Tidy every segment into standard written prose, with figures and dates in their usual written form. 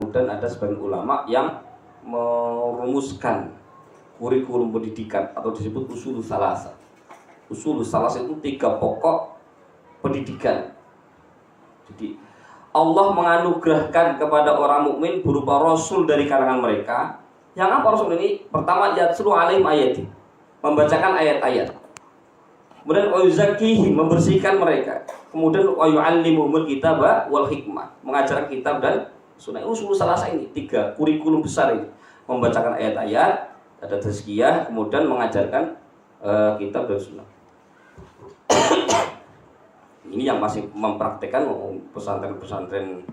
kemudian ada sebagian ulama yang merumuskan kurikulum pendidikan atau disebut usulul salasa. Usulul salasa itu 3 pokok pendidikan. Jadi Allah menganugerahkan kepada orang mukmin berupa rasul dari kalangan mereka. Yang apa rasul ini? Pertama, yatslu alaihim ayati, membacakan ayat-ayat. Kemudian wayuzakihim, membersihkan mereka. Kemudian wayu'allimuhumul kitaba wal hikmah, mengajarkan kitab dan sunnah. Usul salasa ini 3 kurikulum besar ini. Membacakan ayat-ayat, ada tazkiyah, kemudian mengajarkan kitab dan sunnah. Ini yang masih mempraktekkan pesantren-pesantren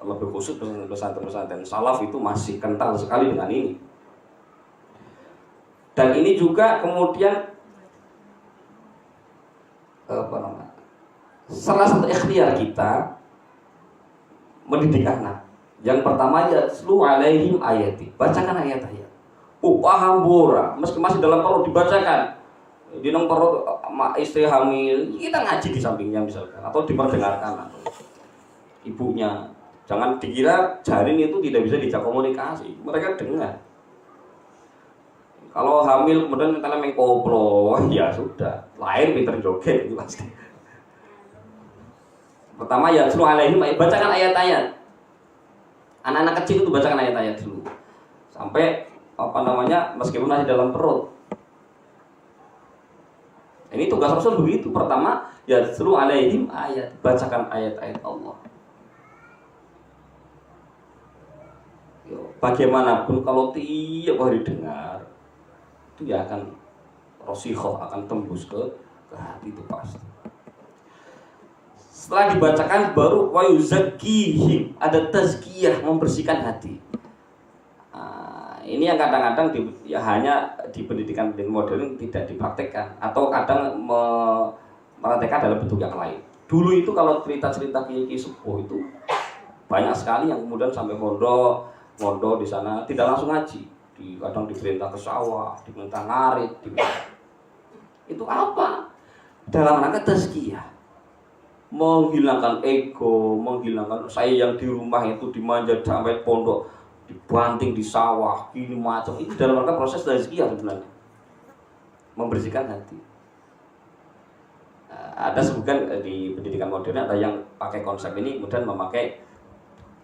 lebih khusus pesantren-pesantren salaf itu masih kental sekali dengan ini. Dan ini juga kemudian salah satu ikhtiar kita mendidik anak. Yang pertama yatslu alaihim ayati, bacakan ayat-ayat. Paham bora, meski masih dalam perut dibacakan. Di nong perut istri hamil, kita ngaji di sampingnya misalkan, atau diperdengarkan atau ibunya. Jangan dikira janin itu tidak bisa dijak komunikasi, mereka dengar. Kalau hamil kemudian kita main koplo, ya sudah, lahir pinter joget itu pasti. Pertama ya suruh alaihim, bacakan ayat-ayat. Anak-anak kecil itu bacakan ayat-ayat dulu, sampai meskipun masih dalam perut. Ini tugas Rasul begitu. Pertama ya suruh alaihim ayat, bacakan ayat-ayat Allah. Bagaimanapun kalau tiap hari dengar, itu ya akan rosikhoh, akan tembus ke hati itu pasti. Setelah dibacakan baru wayuzakihim, ada tazkiyah, membersihkan hati. Ini yang kadang-kadang hanya di pendidikan modern tidak dipraktekkan, atau kadang mempraktekkan dalam bentuk yang lain. Dulu itu kalau cerita-cerita kiai sepuh itu banyak sekali yang kemudian sampai pondok di sana tidak langsung ngaji. Kadang diperintah ke sawah, diminta ngarit, itu apa? Dalam rangka tazkiyah, menghilangkan ego, menghilangkan saya yang di rumah itu dimanja sampai pondok, dibanting di sawah, ini macam itu dalam rangka proses tazkiyah sebenarnya, membersihkan hati. Ada sebutkan di pendidikan modern ada yang pakai konsep ini, kemudian memakai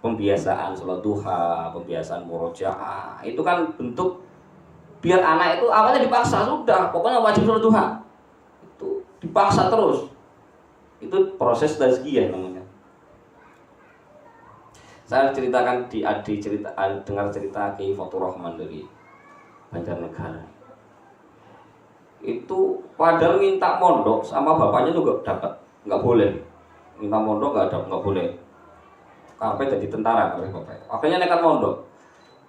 pembiasaan sholat duha, pembiasaan murojaah. Itu kan bentuk biar anak itu awalnya dipaksa, sudah pokoknya wajib sholat duha, itu dipaksa terus. Itu proses tazkiyah namanya. Saya ceritakan dengar cerita Kiai Fathur Rahman dari Banjarnegara. Itu padahal minta mondok sama bapaknya juga dapat, nggak boleh. Minta mondok nggak boleh. Sampai jadi tentara oleh bapak. Akhirnya nekat mondok.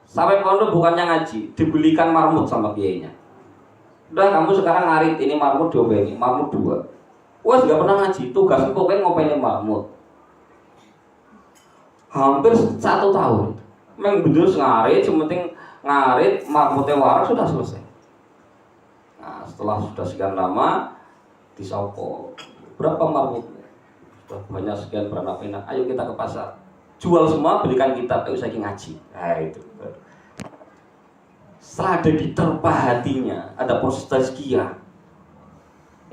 Sampai pondok bukannya ngaji, dibelikan marmut sama kiainya. Udah kamu sekarang ngarit ini marmut diopeni, marmut 2. Wah nggak pernah ngaji, tugasnya pokoknya ngopeni marmut. Hampir 1 tahun. Memang bener ngarit, sementing ngarit marmutnya waras sudah selesai. Nah setelah sudah sekian lama disauko, berapa marmutnya? Sudah banyak sekian berapa enak. Ayo kita ke pasar. Jual semua, belikan kitab, ayo saya ngaji. Nah itu. Setelah ada diterpa hatinya, ada proses tazkiyah.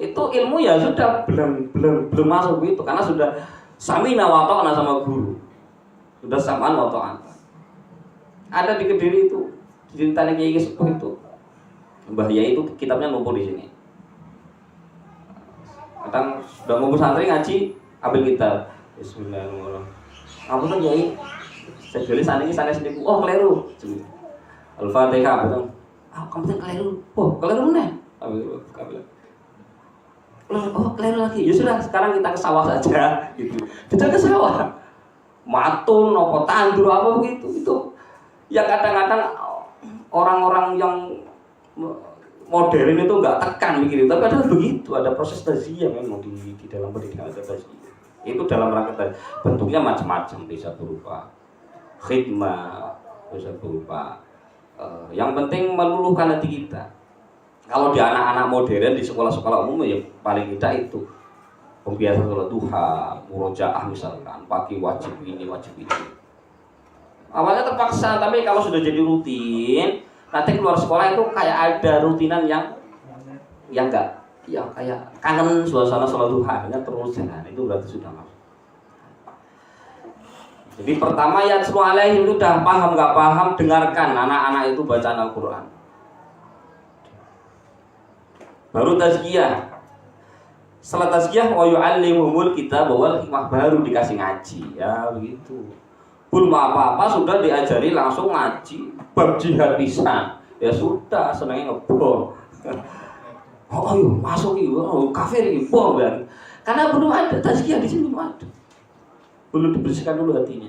Itu ilmu ya sudah belum masuk itu, karena sudah samina wa ta'na sama guru. Sudah samaan wa ta'na. Ada di Kediri itu, ceritanya Kiai sepuh itu. Mbah Yai itu kitabnya ngumpul di sini. Kadang sudah ngumpul santri ngaji, ambil kitab. Bismillahirrahmanirrahim. Ampun Yai, saya tulis sana sendiri. Oh keliru. Al-Fatihah betul. Kamu keliru. Oh keliru nih. Oh keliru lagi. Ya sudah, sekarang kita ke sawah saja. Gitu. Kita ke sawah. Matun, apa tandur apa begitu. Itu yang kadang-kadang orang-orang yang modern itu nggak tekan begitu. Tapi ada begitu, ada proses tazkiyah memang di dalam pendidikan ada tazkiyah. Itu dalam rangka bentuknya macam-macam, bisa berupa khidmah, bisa berupa yang penting meluluhkan hati kita. Kalau di anak-anak modern di sekolah-sekolah umum ya paling tidak itu pembiasan sholat duha, murojaah misalkan, pagi wajib ini, wajib itu. Awalnya terpaksa, tapi kalau sudah jadi rutin, nanti keluar sekolah itu kayak ada rutinan yang enggak, ya kayak kangen suasana sholat duha, hanya terus jalan, itu berarti sudah masuk. Jadi pertama ya semua alaihim itu udah paham nggak paham, dengarkan anak-anak itu bacaan Al-Quran. Baru tazkiyah. Setelah tazkiyah wa yu'allimuhumul kitab wal hikmah, baru dikasih ngaji. Ya begitu. Belum apa-apa sudah diajari langsung ngaji bab jihad pisan. Ya sudah, senangnya ngebom. Oh ayo masuk itu, oh, kafir ini bom kan. Karena belum ada tazkiyah di sini, belum ada. Belum dibersihkan dulu hatinya.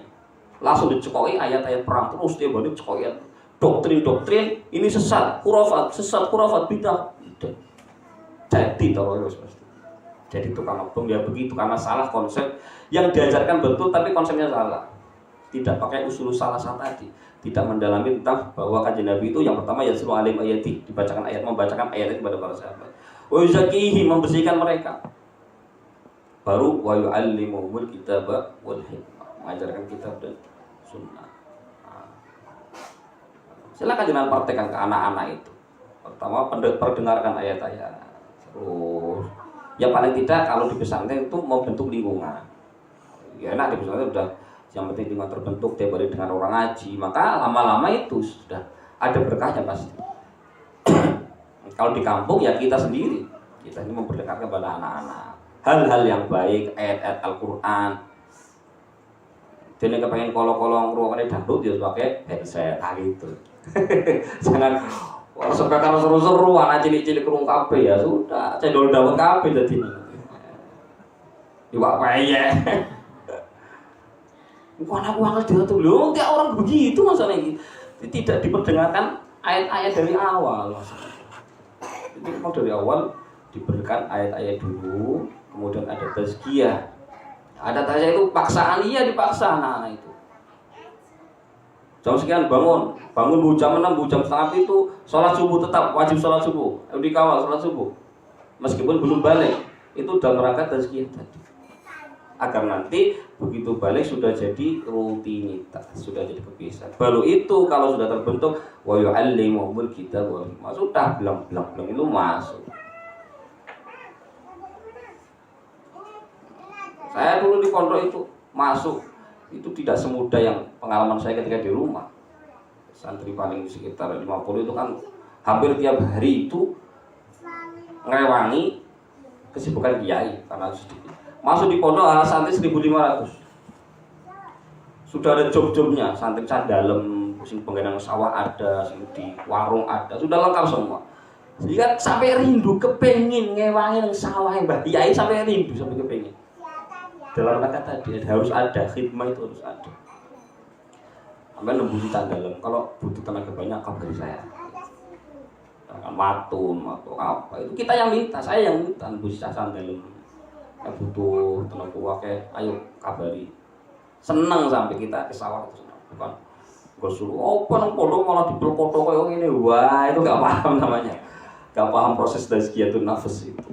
Langsung dicekoki ayat-ayat perang, terus dia balik cekoki doktrin-doktrin ini sesat, khurafat bidah. Jadi teroris pasti. Jadi tukang ngebom ya begitu, karena salah konsep yang diajarkan betul tapi konsepnya salah. Tidak pakai usul salah tadi, tidak mendalami tentang bahwa kajian Nabi itu yang pertama ya seluruh alim ayati, dibacakan ayat, membacakan ayat itu kepada para sahabat. Wa yuzakihi, membersihkan mereka. Baru wa yu'allimuhumul kitaba wal hikmah, mengajarkan kitab dan sunnah. Silakan jangan praktekkan ke anak-anak itu. Pertama perdengarkan ayat-ayat. Terus ya paling tidak kalau di pesantren itu mau bentuk lingkungan. Ya enak di pesantren udah yang penting lingkungan terbentuk, tiap hari dengan orang ngaji, maka lama-lama itu sudah ada berkahnya pasti. Kalau di kampung ya kita sendiri, kita ini memperdengarkan pada anak-anak hal-hal yang baik, ayat-ayat Al-Quran. Jadi kepengen kolong-kolong ruangannya dangdut ya pakai headset gitu. Jangan sampai kalau seru-seru anak cilik-cilik kerung kabeh ya sudah, cendol dawet kabeh dadi. Iwak peye. Aku angel diatur lho, kayak orang begitu masalahnya. Tidak diperdengarkan ayat-ayat dari awal. Jadi memang dari awal diberikan ayat-ayat dulu, kemudian ada tazkiyah. Ada tazkiyah itu paksaan, iya dipaksa anak-anak itu. Jam sekian bangun bu jam 6, bu jam setengah itu sholat subuh, tetap wajib sholat subuh, dikawal sholat subuh. Meskipun belum balik, itu udah merangkat tazkiyah tadi. Agar nanti begitu balik sudah jadi rutinitas, sudah jadi kebiasaan. Baru itu kalau sudah terbentuk wa yu'allimuhumul kitab wal hikmah, sudah belang itu masuk. Saya dulu di pondok itu masuk itu tidak semudah yang pengalaman saya ketika di rumah. Santri paling sekitar 50 itu kan hampir tiap hari itu ngerewangi kesibukan kiai karena sedikit. Masuk di pondok ala santri 1.500. Sudah ada job-jobnya, santri dalem, sing penggenang sawah ada, sing di warung ada, sudah lengkap semua. Sehingga sampai rindu kepengin ngewangi nang sawah Mbah Kiai, sampai rindu sampai kepengin. Dalam kata tadi harus ada khidmah, itu harus ada. Sampai nembusi dalem. Kalau butuh tenaga banyak kabari saya. Matun atau apa itu kita yang minta, saya yang minta nembusi dalem. Butuh tenaga wae, ayo kabari. Seneng sampai kita ke sawah itu seneng. Bukan gue suruh apa nang pondok malah dipelkoto kayak ngene. Wah, itu enggak paham namanya. Enggak paham proses tazkiyatun nafs itu.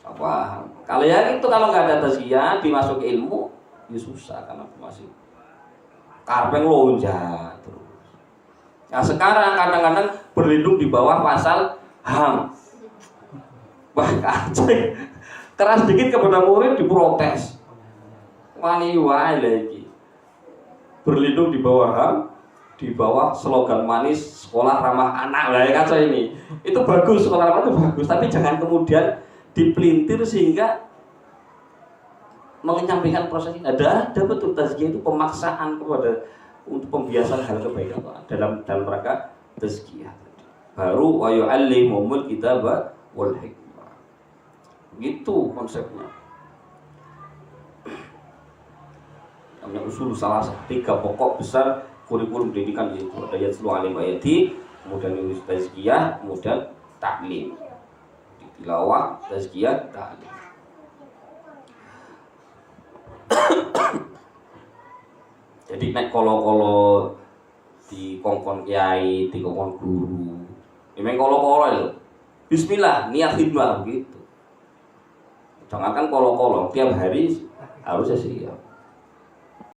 Enggak paham. Kalau ya itu kalau enggak ada tazkiyah dimasuki ilmu, ya susah karena masih karpeng lonjak terus. Nah, sekarang kadang-kadang berlindung di bawah pasal HAM. Wah, kacau. Keras dikit kepada murid diprotes. Wani wae lagi. Berlindung di bawah HAM, di bawah slogan manis sekolah ramah anak lah ya kacau ini. Itu bagus, sekolah ramah itu bagus, tapi jangan kemudian dipelintir sehingga menyampaikan proses ini. Ada betul tazkiyah itu pemaksaan kepada untuk pembiasaan hal kebaikan dalam rangka tazkiyah. Baru wa yu'allimuhumul kitaba wal hikmah. Begitu konsepnya. Namanya usul salah 3 pokok besar kurikulum pendidikan, yaitu ada yatslu alim ayati, kemudian nulis tazkiyah, kemudian taklim. Tilawah, tazkiyah, taklim. Jadi nek kolo-kolo di kongkon kiai, di kongkon guru, memang kolo-kolo itu bismillah, niat khidmah begitu. Jangankan kolong-kolong tiap hari harusnya siap.